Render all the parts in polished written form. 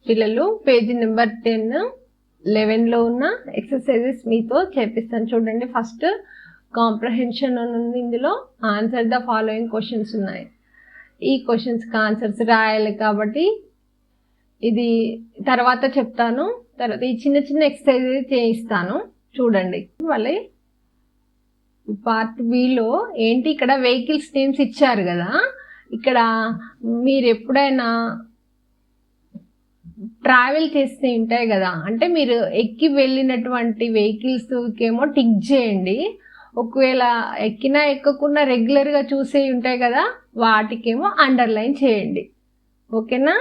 పిల్లలు page number 10, 11లో ఉన్న exercises మీతో చేపిస్తాను. చూడండి, ఫస్ట్ కాంప్రహెన్షన్ అని ఉంది. ఇందులో ఆన్సర్ ద ఫాలోయింగ్ క్వశ్చన్స్ ఉన్నాయి. ఈ క్వశ్చన్స్కి ఆన్సర్స్ రాయాలి కాబట్టి ఇది తర్వాత చెప్తాను. తర్వాత ఈ చిన్న చిన్న ఎక్సర్సైజెస్ చేయిస్తాను. చూడండి, మళ్ళీ పార్ట్ బిలో ఏంటి, ఇక్కడ వెహికల్స్ నేమ్స్ ఇచ్చారు కదా. ఇక్కడ మీరు ఎప్పుడైనా ట్రావెల్ చేస్తే ఉంటాయి కదా, అంటే మీరు ఎక్కి వెళ్ళినటువంటి వెహికల్స్కేమో టిక్ చేయండి. ఒకవేళ ఎక్కినా ఎక్కకున్నా రెగ్యులర్గా చూసే ఉంటాయి కదా, వాటికేమో అండర్లైన్ చేయండి. ఓకేనా?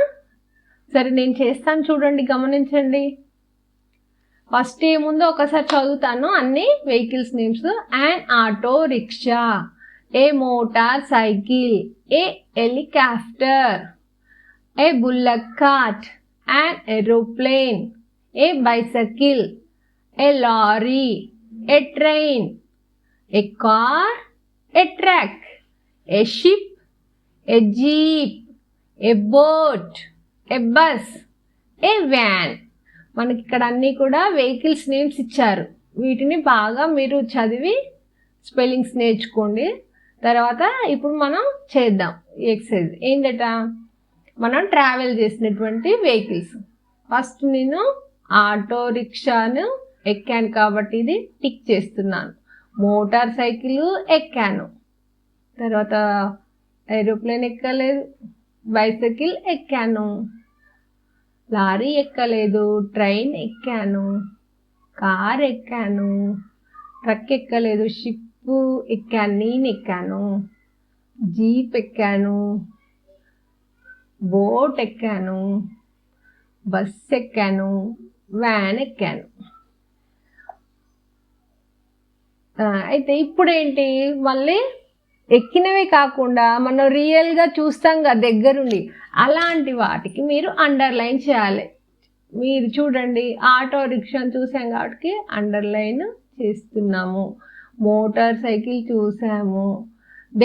సరే, నేను చేస్తాను, చూడండి, గమనించండి. ఫస్ట్ ఏముందో ఒకసారి చదువుతాను అన్ని vehicles names. And auto rickshaw, A motor cycle, A helicopter, A bullock cart, an aeroplane, a bicycle, a lorry, a train, a car, a truck, a ship, a jeep, a boat, a bus, a van. మనకి ఇక్కడ అన్నీ కూడా vehicles names ఇచ్చారు. వీటిని బాగా మీరు చదివి spellings నేర్చుకోండి. తర్వాత ఇప్పుడు మనం చేద్దాం ఈ ఎక్సర్సైజ్. ఏంటట, మనం ట్రావెల్ చేసినటువంటి వెహికల్స్. ఫస్ట్ నేను ఆటో రిక్షాను ఎక్కాను కాబట్టి ఇది టిక్ చేస్తున్నాను. మోటార్ సైకిల్ ఎక్కాను, తర్వాత ఏరోప్లేన్ ఎక్కలేదు, బైసైకిల్ ఎక్కాను, లారీ ఎక్కలేదు, ట్రైన్ ఎక్కాను, కార్ ఎక్కాను, ట్రక్ ఎక్కలేదు, షిప్ ఎక్కాను, నేను ఎక్కాను, జీప్ ఎక్కాను, బోట్ ఎక్కాను, బస్ ఎక్కాను, వ్యాన్ ఎక్కాను. అయితే ఇప్పుడు ఏంటి, మళ్ళీ ఎక్కినవే కాకుండా మనం రియల్గా చూస్తాం కదా దగ్గరుండి, అలాంటి వాటికి మీరు అండర్లైన్ చేయాలి. మీరు చూడండి, ఆటో రిక్షాను చూసాం కాబట్టి అండర్లైన్ చేస్తున్నాము. మోటార్ సైకిల్ చూసాము.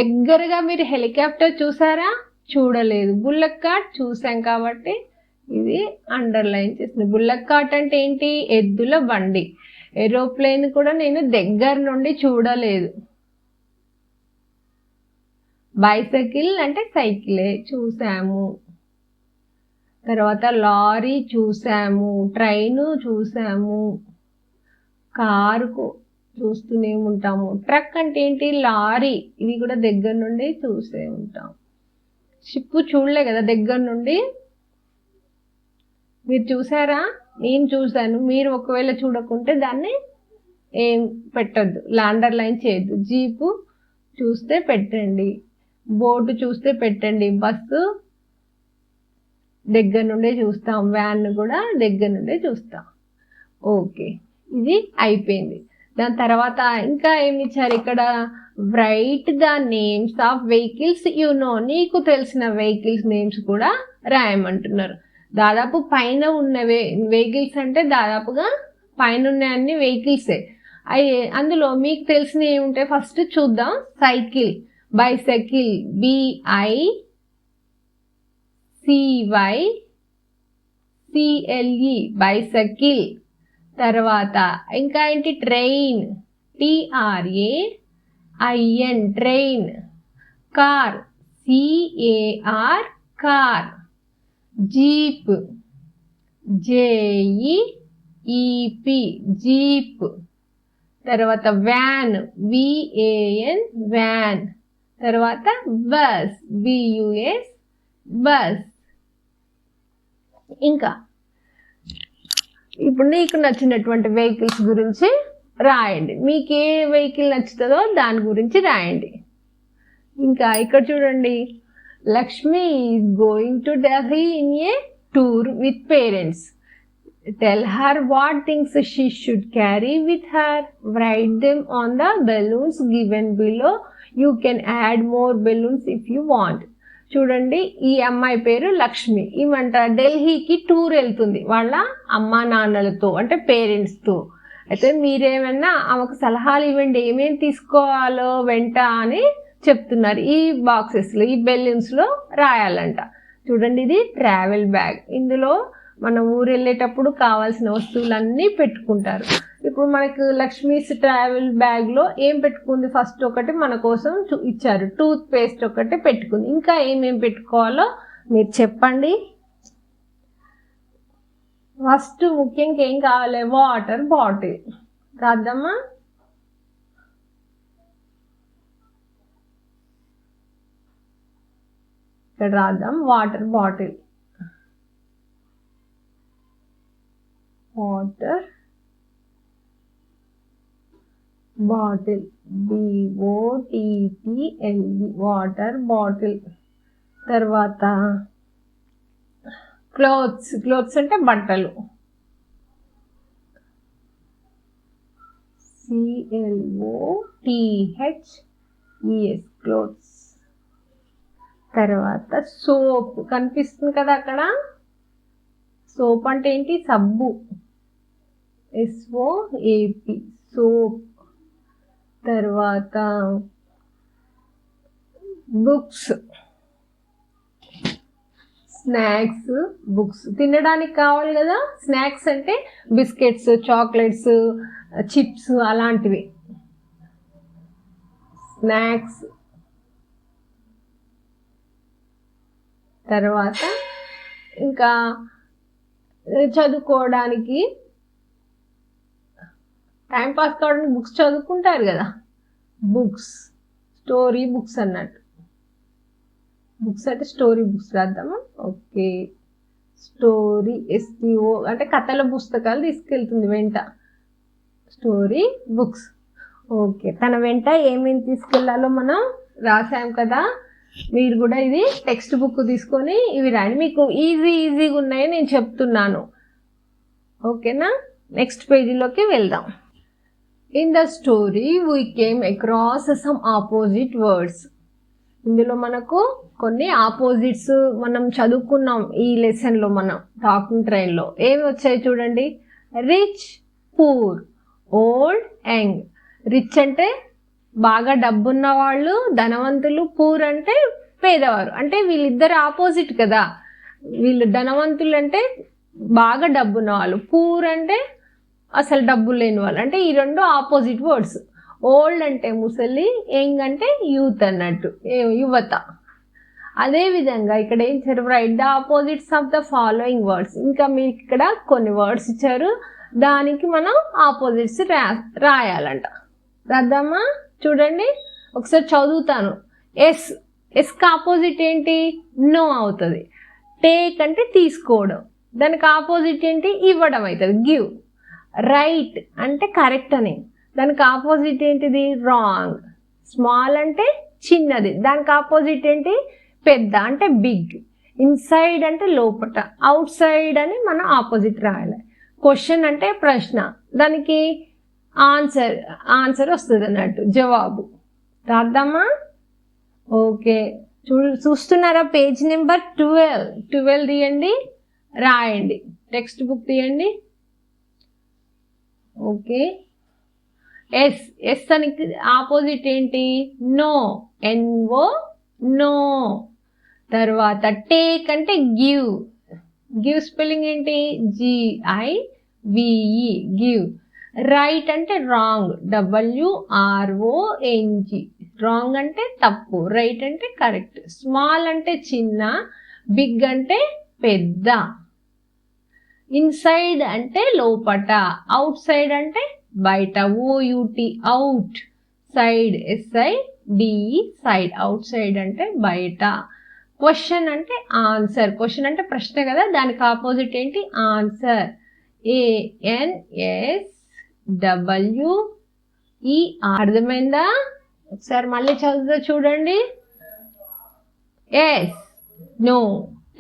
దగ్గరగా మీరు హెలికాప్టర్ చూసారా? చూడలేదు. బుల్లక్ కార్ట్ చూసాం కాబట్టి ఇది అండర్లైన్ చేస్తుంది. బుల్లక్ కార్ట్ అంటే ఏంటి? ఎద్దుల బండి. ఏరోప్లేన్ కూడా నేను దగ్గర నుండి చూడలేదు. బైసైకిల్ అంటే సైకిలే, చూసాము. తర్వాత లారీ చూసాము, ట్రైను చూసాము, కారుకు చూస్తూనే ఉంటాము. ట్రక్ అంటే ఏంటి? లారీ, ఇది కూడా దగ్గర నుండి చూసే ఉంటాం. షిప్ చూడలే కదా దగ్గర నుండి. మీరు చూసారా? నేను చూసాను. మీరు ఒకవేళ చూడకుంటే దాన్ని ఏం పెట్టద్దు, అండర్లైన్ చేయొద్దు. జీపు చూస్తే పెట్టండి, బోటు చూస్తే పెట్టండి, బస్సు దగ్గర నుండే చూస్తాం, వ్యాన్ కూడా దగ్గర నుండే చూస్తాం. ఓకే, ఇది అయిపోయింది. దాని తర్వాత ఇంకా ఏమి ఇచ్చారు ఇక్కడ, right the names of vehicles you know. నీకు తెలిసిన వెహికల్స్ నేమ్స్ కూడా రాయమంటున్నారు. దాదాపు పైన ఉన్న వెహికల్స్ అంటే దాదాపుగా పైన ఉన్న అన్ని వెహికల్సే. అందులో మీకు తెలిసిన ఏముంటాయి ఫస్ట్ చూద్దాం. Cycle, bicycle, BICYCLE bicycle. తర్వాత ఇంకా ఏంటి, train, TRAIN train. Car, CAR car. Jeep, JEEP jeep. తర్వాత వ్యాన్, VAN వ్యాన్. తర్వాత బస్, BUS బస్. ఇంకా ఇప్పుడు నీకు నచ్చినటువంటి వెహికల్స్ గురించి రాయండి. మీకు ఏ వెహికల్ నచ్చుతుందో దాని గురించి రాయండి. ఇంకా ఇక్కడ చూడండి, Lakshmi is going to Delhi in a tour with parents. Tell her what things she should carry with her. Write them on the balloons given below. You can add more balloons if you want. చూడండి, ఈ అమ్మాయి పేరు లక్ష్మి. ఈమంట ఢిల్లీకి tour వెళ్తుంది వాళ్ళ అమ్మా నాన్నలతో, అంటే పేరెంట్స్తో. అయితే మీరేమన్నా ఆమెకు సలహాలు ఇవ్వండి, ఏమేమి తీసుకోవాలో వెంట అని చెప్తున్నారు. ఈ బాక్సెస్లో, ఈ బెలూన్స్లో రాయాలంట. చూడండి, ఇది ట్రావెల్ బ్యాగ్. ఇందులో మనం ఊరు వెళ్ళేటప్పుడు కావాల్సిన వస్తువులన్నీ పెట్టుకుంటారు. ఇప్పుడు మనకు లక్ష్మీస్ ట్రావెల్ బ్యాగ్లో ఏం పెట్టుకుంది? ఫస్ట్ ఒకటి మన కోసం ఇచ్చారు, టూత్ పేస్ట్ ఒకటి పెట్టుకుంది. ఇంకా ఏమేం పెట్టుకోవాలో మీరు చెప్పండి. ఫస్ట్ ముఖ్యంగా ఏం కావాలి? Water bottle. రాద్దామా? ఇక్కడ రాద్దాం. Water bottle, water bottle, BOTTLE, water bottle. తర్వాత క్లోత్స్, క్లోత్స్ అంటే బట్టలు, CLOTHES, క్లోత్స్. తర్వాత సోప్ కనిపిస్తుంది కదా అక్కడ, సోప్ అంటే ఏంటి? సబ్బు, SOAP, సోప్. తర్వాత బుక్స్, స్నాక్స్, బుక్స్. తినడానికి కావాలి కదా స్నాక్స్ అంటే బిస్కెట్స్, చాక్లెట్స్, చిప్స్ అలాంటివి స్నాక్స్. తర్వాత ఇంకా చదువుకోవడానికి, టైంపాస్ కావడానికి బుక్స్ చదువుకుంటారు కదా, బుక్స్, స్టోరీ బుక్స్ అన్నట్టు. బుక్స్ అంటే స్టోరీ బుక్స్ రాద్దామా? ఓకే, స్టోరీ, STO అంటే కథల పుస్తకాలు తీసుకెళ్తుంది వెంట, స్టోరీ బుక్స్. ఓకే, తన వెంట ఏమేమి తీసుకెళ్లాలో మనం రాసాం కదా. మీరు కూడా ఇది టెక్స్ట్ బుక్ తీసుకొని ఇవి రాయండి. మీకు ఈజీగా ఉన్నాయి నేను చెప్తున్నాను. ఓకేనా? నెక్స్ట్ పేజీలోకి వెళ్దాం. In the story we came across some opposite words. ఇందులో మనకు కొన్ని ఆపోజిట్స్ మనం చదువుకున్నాం ఈ లెసన్లో, మనం టాకింగ్ ట్రైన్లో. ఏమి వచ్చాయి చూడండి. Rich, poor, old, young. Rich అంటే బాగా డబ్బున్న వాళ్ళు, ధనవంతులు. పూర్ అంటే పేదవారు. అంటే వీళ్ళిద్దరు ఆపోజిట్ కదా. వీళ్ళు ధనవంతులు అంటే బాగా డబ్బున్న వాళ్ళు, పూర్ అంటే అసలు డబ్బులు లేని వాళ్ళు. అంటే ఈ రెండు ఆపోజిట్ వర్డ్స్. ఓల్డ్ అంటే ముసలి, యంగ్ అంటే యూత్ అన్నట్టు, యువత. అదేవిధంగా ఇక్కడ ఏం ఇచ్చారు? Right the opposites of the following words. ఇంకా మీకు ఇక్కడ కొన్ని వర్డ్స్ ఇచ్చారు, దానికి మనం ఆపోజిట్స్ రాయాలంట. రాద్దామా? చూడండి, ఒకసారి చదువుతాను. ఎస్కి ఆపోజిట్ ఏంటి? నో అవుతుంది. టేక్ అంటే తీసుకోవడం, దానికి ఆపోజిట్ ఏంటి? ఇవ్వడం అవుతుంది, గివ్. రైట్ అంటే కరెక్ట్ అని, దానికి ఆపోజిట్ ఏంటిది? రాంగ్. స్మాల్ అంటే చిన్నది, దానికి ఆపోజిట్ ఏంటి? పెద్ద అంటే బిగ్. ఇన్సైడ్ అంటే లోపట, అవుట్ సైడ్ అని మనం ఆపోజిట్ రాయాలి. క్వశ్చన్ అంటే ప్రశ్న, దానికి ఆన్సర్ వస్తుంది అన్నట్టు, జవాబు. రాద్దామా? ఓకే, చూస్తున్నారా? పేజ్ నెంబర్ 12 తీయండి, రాయండి. టెక్స్ట్ బుక్ తీయండి. ఓకే, ఎస్ అని ఆపోజిట్ ఏంటి? No, NO, no. తర్వాత టేక్ అంటే గివ్, గివ్ స్పెల్లింగ్ ఏంటి? GIVE, give. రైట్ అంటే రాంగ్, WRONG, రాంగ్ అంటే తప్పు, రైట్ అంటే కరెక్ట్. స్మాల్ అంటే చిన్న, బిగ్ అంటే పెద్ద. ఇన్సైడ్ అంటే లోపట, అవుట్ సైడ్ అంటే బయట, OUT, out. Side, SIDE, side. Out side అంటే బయట. క్వశ్చన్ అంటే ఆన్సర్, క్వశ్చన్ అంటే ప్రశ్న కదా, దానికి ఆపోజిట్ ఏంటి? Answer, ANSWER. అర్థమైందా? ఒకసారి మళ్ళీ చదువుతా చూడండి. Yes, no,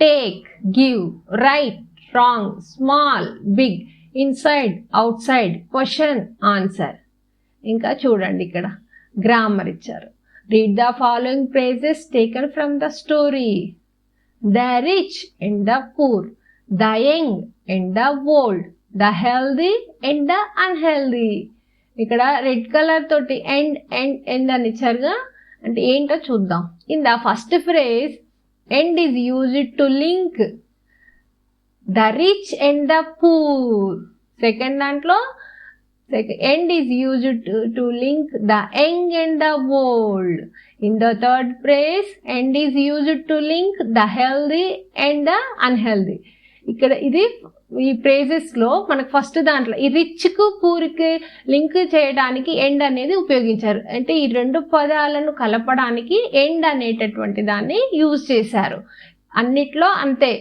take, give, right, wrong, small, big, inside, outside, question, answer. ఇంకా చూడండి, ఇక్కడ గ్రామర్ ఇచ్చారు. Read the following phrases taken from the story. The rich and the poor, the young and the old, the healthy and the unhealthy. ఇక్కడ red colour తోటి end అని ఇచ్చారుగా, అంటే ఏంటో చూద్దాం. In the first phrase, end is used to link the rich and the poor. Second దాంట్లో end is used to link the young and the old. In the third phrase, end is used to link the healthy and the unhealthy. ఇక్కడ ఇది ఈ praises లో మనకు first దాంట్లో ఈ rich కు poor కి లింక్ చేయడానికి ఎండ్ అనేది ఉపయోగించారు. అంటే ఈ రెండు పదాలను కలపడానికి ఎండ్ అనేటటువంటి దాన్ని యూజ్ చేశారు. అన్నిట్లో అంతే,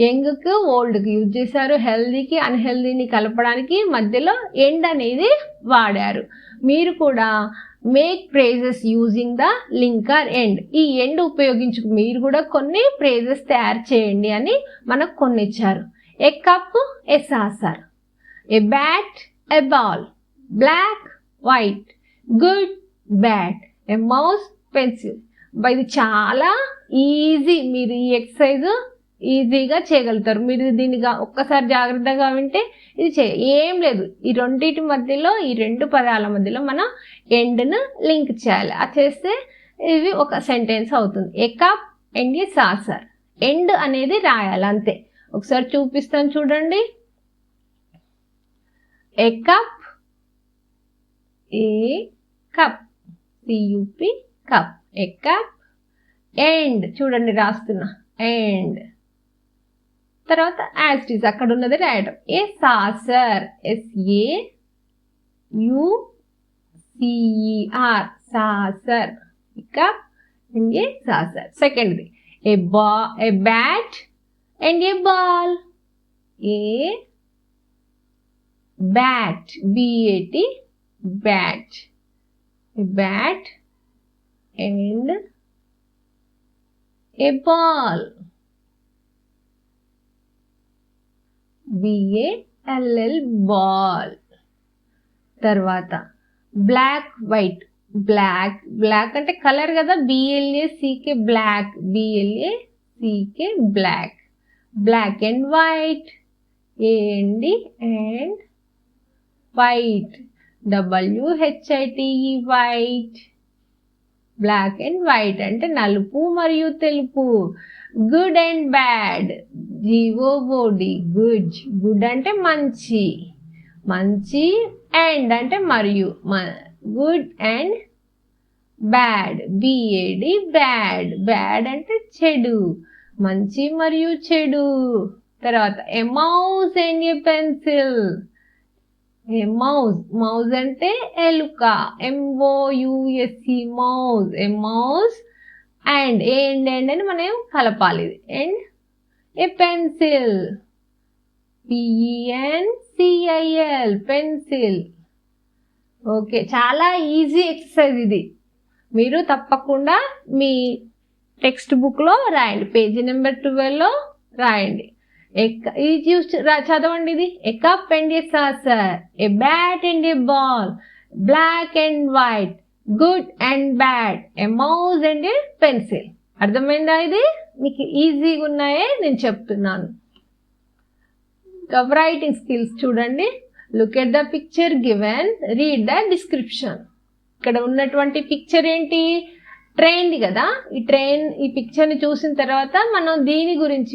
యంగ్ కు ఓల్డ్ కి యూజ్ చేశారు, హెల్దీకి అన్హెల్దీని కలపడానికి మధ్యలో ఎండ్ అనేది వాడారు. మీరు కూడా make praises using the link or end. ఈ ఎండ్ ఉపయోగించుకు మీరు కూడా కొన్ని ప్రేజెస్ తయారు చేయండి అని మనకు కొన్ని ఇచ్చారు. A cup, a saucer, a bat, a ball, black, white, good, bad, a mouse, pencil. ఇది చాలా ఈజీ, మీరు ఈ ఎక్సర్సైజ్ ఈజీగా చేయగలుగుతారు. మీరు దీన్ని ఒక్కసారి జాగ్రత్తగా వింటే ఇది ఏం లేదు. ఈ రెండింటి మధ్యలో, ఈ రెండు పదాల మధ్యలో మనం ఎండ్ను లింక్ చేయాలి. అది చేస్తే ఇది ఒక సెంటెన్స్ అవుతుంది. A cup and a saucer. And అనేది రాయాలి అంతే. ఒకసారి చూపిస్తాను చూడండి. A cup, a cup, C U P cup, a cup. And చూడండి రాస్తున్నా, ఎండ్. తర్వాత యాజ్ ఇట్ ఈస్ అక్కడ ఉన్నది రాయడం. A saucer, SAUCER, saucer, cup and a saucer. సెకండ్ది a bat and a ball. A bat, BAT, bat, a bat and a ball, BALL, ball. తర్వాత black, white. Black అంటే colour కదా, BLACK, black, BLACK, black. Black and white, and white, WHITE, white. Black and white అంటే నలుపు మరియు తెలుపు. Good and bad, GOOD, good. Good అంటే మంచి, and అంటే మరియు, good and bad, BAD, bad అంటే చెడు, మంచి మరియు చెడు. తర్వాత ఏ mouse and a pencil. A mouse అంటే ఎలుక, MOUSE, mouse. A mouse and అని మనం కలపాలి. And a pencil, PENCIL, pencil. Okay, చాలా ఈజీ ఎక్సర్సైజ్ ఇది. మీరు తప్పకుండా మీ టెక్స్ట్ బుక్లో రాయండి, పేజీ నెంబర్ 12లో రాయండి. ఇది చూసి చదవండి. ఇది a cup and a saucer, a bat and a ball, black and white, good and bad, a mouse and a pencil. అర్థమైందా? ఇది మీకు ఈజీగా ఉన్నాయే నేను చెప్తున్నాను. రైటింగ్ స్కిల్స్ చూడండి. Look at the picture given, read the description. ఇక్కడ ఉన్నటువంటి పిక్చర్ ఏంటి? ట్రైన్ కదా. ఈ పిక్చర్ని చూసిన తర్వాత మనం దీని గురించి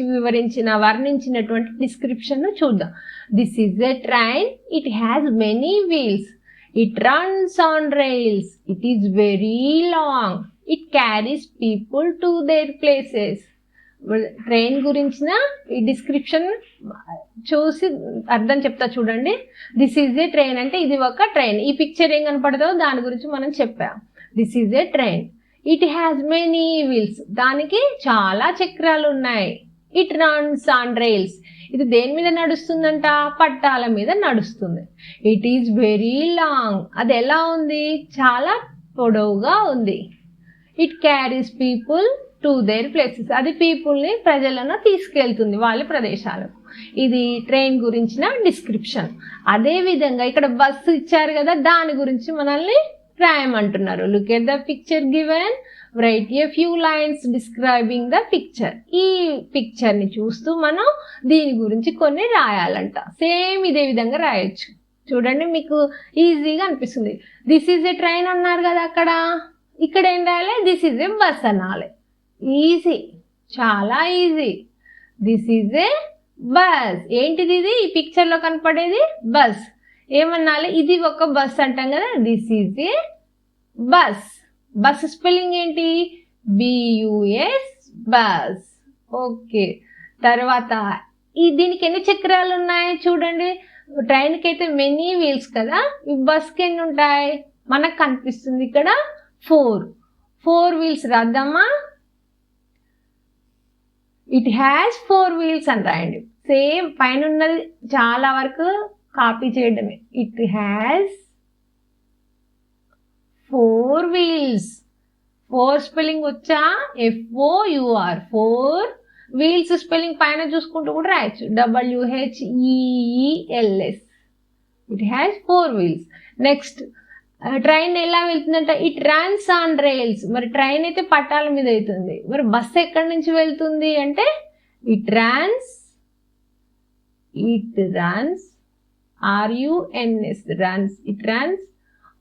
వర్ణించినటువంటి డిస్క్రిప్షన్ చూద్దాం. This is a train, it has many wheels, it runs on rails, it is very long, it carries people to their places. Train గురించిన ఈ డిస్క్రిప్షన్ చూసి అర్థం చెప్తా చూడండి. దిస్ ఈజ్ ఏ ట్రైన్ అంటే ఇది ఒక ట్రైన్. ఈ పిక్చర్ ఏం కనపడదో దాని గురించి మనం చెప్పాం. This is A train, it has many wheels, దానికి చాలా చక్రాలు ఉన్నాయి. ఇట్ రన్స్ ఆన్ రైల్స్, ఇది దేని మీద నడుస్తుందంట? పట్టాల మీద నడుస్తుంది. ఇట్ ఈస్ వెరీ లాంగ్, అది ఎలా ఉంది? చాలా పొడవుగా ఉంది. It carries people to their places, అది పీపుల్ని, ప్రజలను తీసుకెళ్తుంది వాళ్ళ ప్రదేశాలకు. ఇది ట్రైన్ గురించిన డిస్క్రిప్షన్. అదే విధంగా ఇక్కడ బస్సు ఇచ్చారు కదా, దాని గురించి మనల్ని రాయమంటున్నారు. Look at the picture given, write a few lines describing the picture. ఈ పిక్చర్ ని చూస్తూ మనం దీని గురించి కొన్ని రాయాలంట. సేమ్ ఇదే విధంగా రాయొచ్చు. చూడండి, మీకు ఈజీగా అనిపిస్తుంది. దిస్ ఈజ్ ఏ ట్రైన్ అన్నారు కదా, అక్కడ ఇక్కడ ఏం రాయాలి? దిస్ ఈజ్ ఏ బస్ అనాలి. ఈజీ, చాలా easy. This is a bus. ఏంటిది ఇది? ఈ పిక్చర్ లో కనపడేది బస్. ఏమన్నాలి? ఇది ఒక బస్ అంటాం కదా, this is a bus. Bus spelling ఏంటి? B U S, bus. ఓకే. తర్వాత దీనికి ఎన్ని చక్రాలు ఉన్నాయి చూడండి. ట్రైన్కి అయితే మెనీ వీల్స్ కదా, ఈ బస్కి ఎన్ని ఉంటాయి? మనకు కనిపిస్తుంది ఇక్కడ 4 వీల్స్. రాద్దామా? ఇట్ హ్యాస్ 4 వీల్స్ అని రాయండి. సేమ్ పైన ఉన్నది చాలా వరకు కాపీ చేయడమే. It has 4 wheels. 4 స్పెల్లింగ్ వచ్చా? FOUR. 4 వీల్స్ స్పెల్లింగ్ పైన చూసుకుంటూ కూడా రాయొచ్చు, WHEELS. It has 4 wheels. Next, train ఎలా వెళ్తుందంట? It runs on rails. మరి ట్రైన్ అయితే పట్టాల మీద అవుతుంది, మరి బస్ ఎక్కడి నుంచి వెళ్తుంది అంటే it runs RUNS, runs. It runs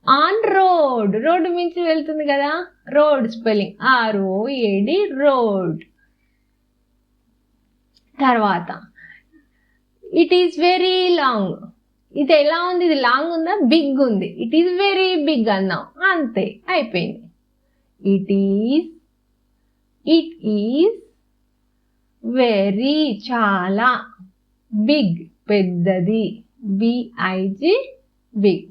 on road. Road మించి వెళ్తుంది కదా, రోడ్ స్పెల్లింగ్ ROAD, రోడ్. తర్వాత ఇట్ ఈస్ వెరీ లాంగ్. ఇది ఎలా ఉంది? ఇది లాంగ్ ఉందా, బిగ్ ఉంది? ఇట్ ఈస్ వెరీ బిగ్ అన్నాం, అంతే, అయిపోయింది. ఇట్ ఈస్ వెరీ, చాలా, బిగ్, పెద్దది, BIG, బిగ్.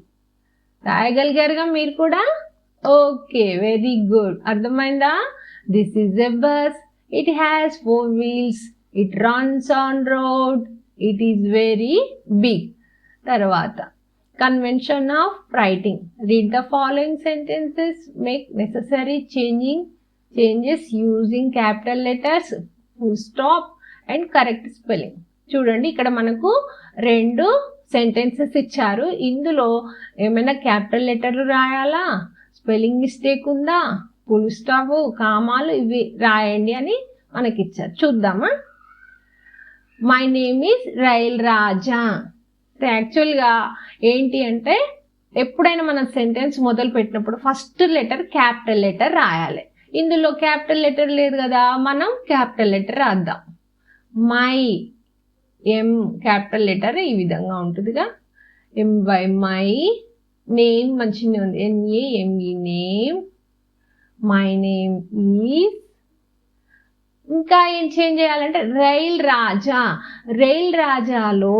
రాయగలిగారుగా మీరు కూడా? Okay, very good. అర్థమైందా? This is a bus. It has 4 wheels. It runs on road. It is very big. తర్వాత convention of writing. Read the following sentences, make necessary changes using capital letters, full stop and correct spelling. చూడండి, ఇక్కడ మనకు 2 sentences ఇచ్చారు. ఇందులో ఏమైనా capital లెటర్లు రాయాలా, spelling mistake ఉందా, full stop, కామాలు ఇవి రాయండి అని మనకి ఇచ్చారు. చూద్దామా? మై నేమ్ ఈజ్ రైల్ రాజా. యాక్చువల్గా ఏంటి అంటే, ఎప్పుడైనా మనం సెంటెన్స్ మొదలు పెట్టినప్పుడు ఫస్ట్ లెటర్ క్యాపిటల్ లెటర్ రాయాలి. ఇందులో క్యాపిటల్ లెటర్ లేదు కదా, మనం క్యాపిటల్ లెటర్ రాద్దాం. మై, M క్యాపిటల్ లెటర్ ఈ విధంగా ఉంటుందిగా, MY, మై. నేమ్ మంచిగా ఉంది, NAME, name. My name is. ఇంకా ఏం చేంజ్ చేయాలంటే రైల్ రాజా. రైల్ రాజాలో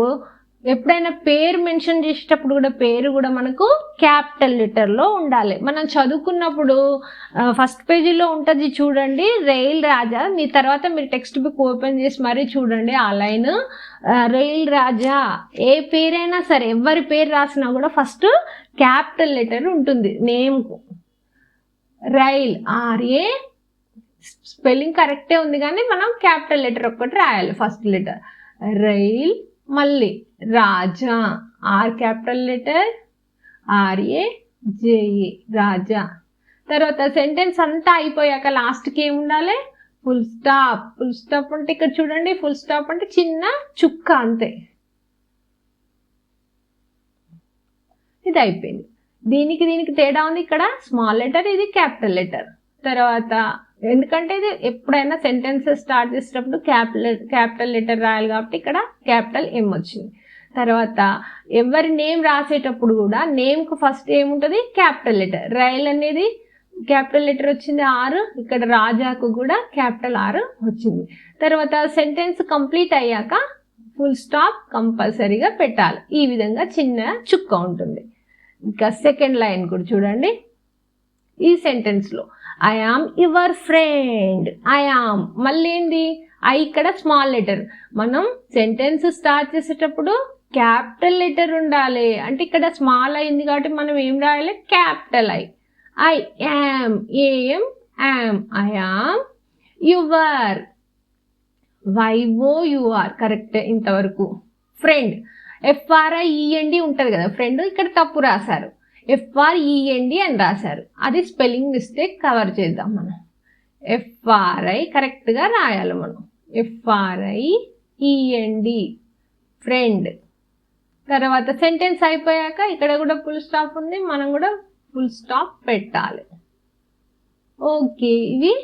ఎప్పుడైనా పేరు మెన్షన్ చేసేటప్పుడు కూడా పేరు కూడా మనకు క్యాపిటల్ లెటర్లో ఉండాలి. మనం చదువుకున్నప్పుడు ఫస్ట్ పేజీలో ఉంటుంది చూడండి, రైల్ రాజా. మీ తర్వాత మీరు టెక్స్ట్ బుక్ ఓపెన్ చేసి మరీ చూడండి ఆ లైన్. రైల్ రాజా, ఏ పేరైనా సరే, ఎవరి పేరు రాసినా కూడా ఫస్ట్ క్యాపిటల్ లెటర్ ఉంటుంది నేమ్కు. రైల్, RA, స్పెల్లింగ్ కరెక్టే ఉంది కానీ మనం క్యాపిటల్ లెటర్ ఒక్కటి రాయాలి ఫస్ట్ లెటర్. రైల్, మళ్ళీ రాజా, R క్యాపిటల్ లెటర్, RAJA, రాజా. తర్వాత సెంటెన్స్ అంతా అయిపోయాక లాస్ట్కి ఏమి ఉండాలి? Full stop. ఫుల్ స్టాప్ అంటే ఇక్కడ చూడండి, ఫుల్ స్టాప్ అంటే చిన్న చుక్క, అంతే. ఇది అయిపోయింది. దీనికి తేడా ఉంది. ఇక్కడ స్మాల్ లెటర్, ఇది క్యాపిటల్ లెటర్. తర్వాత ఎందుకంటే ఇది ఎప్పుడైనా సెంటెన్సెస్ స్టార్ట్ చేసేటప్పుడు క్యాపిటల్ లెటర్ రాయాలి కాబట్టి ఇక్కడ క్యాపిటల్ M వచ్చింది. తర్వాత ఎవరి నేమ్ రాసేటప్పుడు కూడా నేమ్కు ఫస్ట్ ఏముంటుంది? Capital letter. రైల్ అనేది క్యాపిటల్ లెటర్ వచ్చింది R, ఇక్కడ రాజాకు కూడా క్యాపిటల్ R వచ్చింది. తర్వాత సెంటెన్స్ కంప్లీట్ అయ్యాక ఫుల్ స్టాప్ కంపల్సరీగా పెట్టాలి. ఈ విధంగా చిన్న చుక్క ఉంటుంది. ఇంకా సెకండ్ లైన్ కూడా చూడండి. ఈ సెంటెన్స్లో I am your friend. I am మళ్ళీ ఏంది? ఐ ఇక్కడ స్మాల్ లెటర్. మనం సెంటెన్స్ స్టార్ట్ చేసేటప్పుడు క్యాపిటల్ లెటర్ ఉండాలి. అంటే ఇక్కడ స్మాల్ అయింది కాబట్టి మనం ఏం రాయాలి? Capital I. I am, AM, am. I am your, YOUR, correct ఇంతవరకు. ఫ్రెండ్, FRIEND ఉంటుంది కదా ఫ్రెండ్, ఇక్కడ తప్పు రాశారు, FREND అని రాశారు. అది స్పెల్లింగ్ మిస్టేక్ కవర్ చేద్దాం మనం. FRI కరెక్ట్గా రాయాలి మనం. FRIEND, friend. తర్వాత సెంటెన్స్ అయిపోయాక ఇక్కడ కూడా ఫుల్ స్టాప్ ఉంది, మనం కూడా ఫుల్ స్టాప్ పెట్టాలి. ఓకే, ఇవి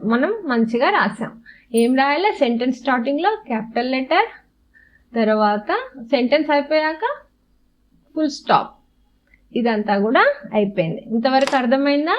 మనం మంచిగా రాసాం. ఏం రాయాలి? సెంటెన్స్ స్టార్టింగ్లో క్యాపిటల్ లెటర్, తర్వాత సెంటెన్స్ అయిపోయాక ఫుల్ స్టాప్. ఇదంతా కూడా అయిపోయింది. ఇంతవరకు అర్థమైందా?